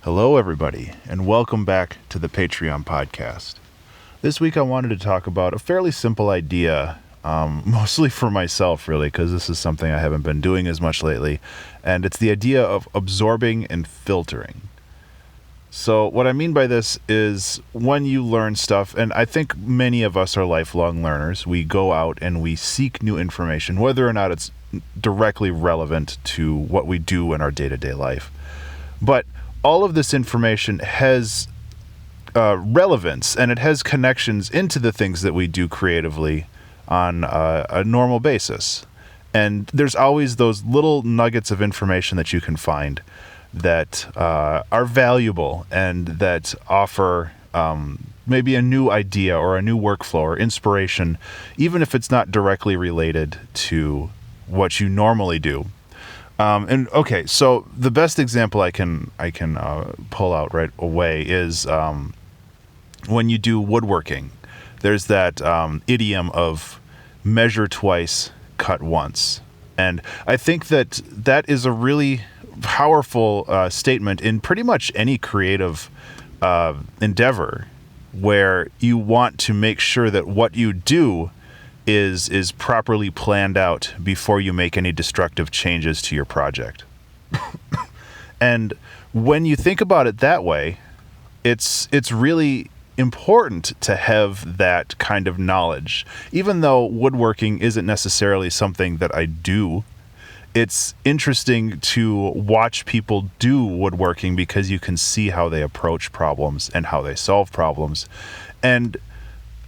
Hello, everybody, and welcome back to the Patreon podcast. This week I wanted to talk about a fairly simple idea, mostly for myself, really, because this is something I haven't been doing as much lately, and it's the idea of absorbing and filtering. So what I mean by this is when you learn stuff, and I think many of us are lifelong learners, we go out and we seek new information, whether or not it's directly relevant to what we do in our day-to-day life. But all of this information has relevance, and it has connections into the things that we do creatively on a normal basis. And there's always those little nuggets of information that you can find that are valuable and that offer maybe a new idea or a new workflow or inspiration, even if it's not directly related to what you normally do. Okay, so the best example I can pull out right away is when you do woodworking. There's that idiom of measure twice, cut once, and I think that is a really powerful statement in pretty much any creative endeavor, where you want to make sure that what you do is properly planned out before you make any destructive changes to your project. And when you think about it that way, it's really important to have that kind of knowledge. Even though woodworking isn't necessarily something that I do, it's interesting to watch people do woodworking because you can see how they approach problems and how they solve problems. And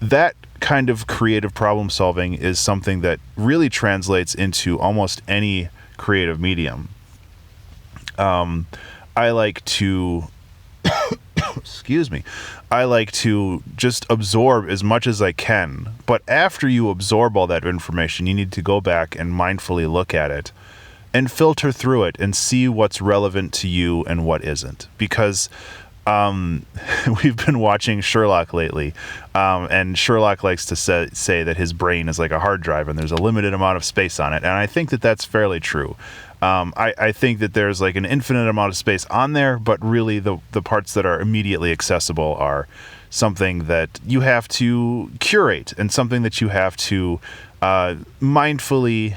that kind of creative problem solving is something that really translates into almost any creative medium. I like to I like to just absorb as much as I can, but after you absorb all that information, you need to go back and mindfully look at it and filter through it and see what's relevant to you and what isn't. Because we've been watching Sherlock lately, and Sherlock likes to say that his brain is like a hard drive and there's a limited amount of space on it, and I think that that's fairly true. I think that there's like an infinite amount of space on there, but really the parts that are immediately accessible are something that you have to curate and something that you have to mindfully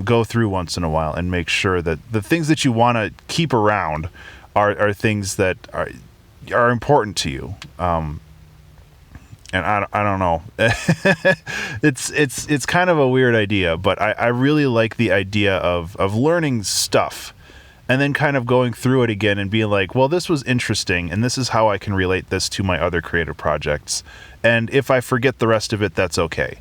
go through once in a while and make sure that the things that you want to keep around are things that are important to you. And I don't know. It's kind of a weird idea, but I really like the idea of learning stuff and then kind of going through it again and being like, well, this was interesting, and this is how I can relate this to my other creative projects. And if I forget the rest of it, that's okay.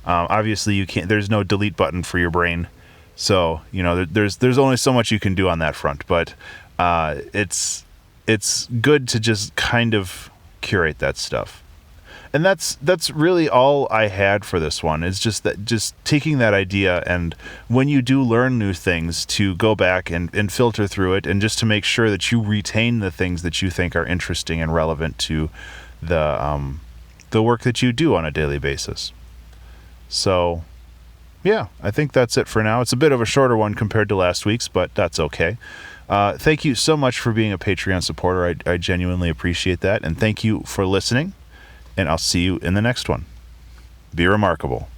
Obviously, you can't. There's no delete button for your brain, so there's only so much you can do on that front. But it's good to just kind of curate that stuff. And that's really all I had for this one. Is just taking that idea, and when you do learn new things, to go back and filter through it, and just to make sure that you retain the things that you think are interesting and relevant to the work that you do on a daily basis. So, yeah, I think that's it for now. It's a bit of a shorter one compared to last week's, but that's okay. Thank you so much for being a Patreon supporter. I genuinely appreciate that. And thank you for listening. And I'll see you in the next one. Be remarkable.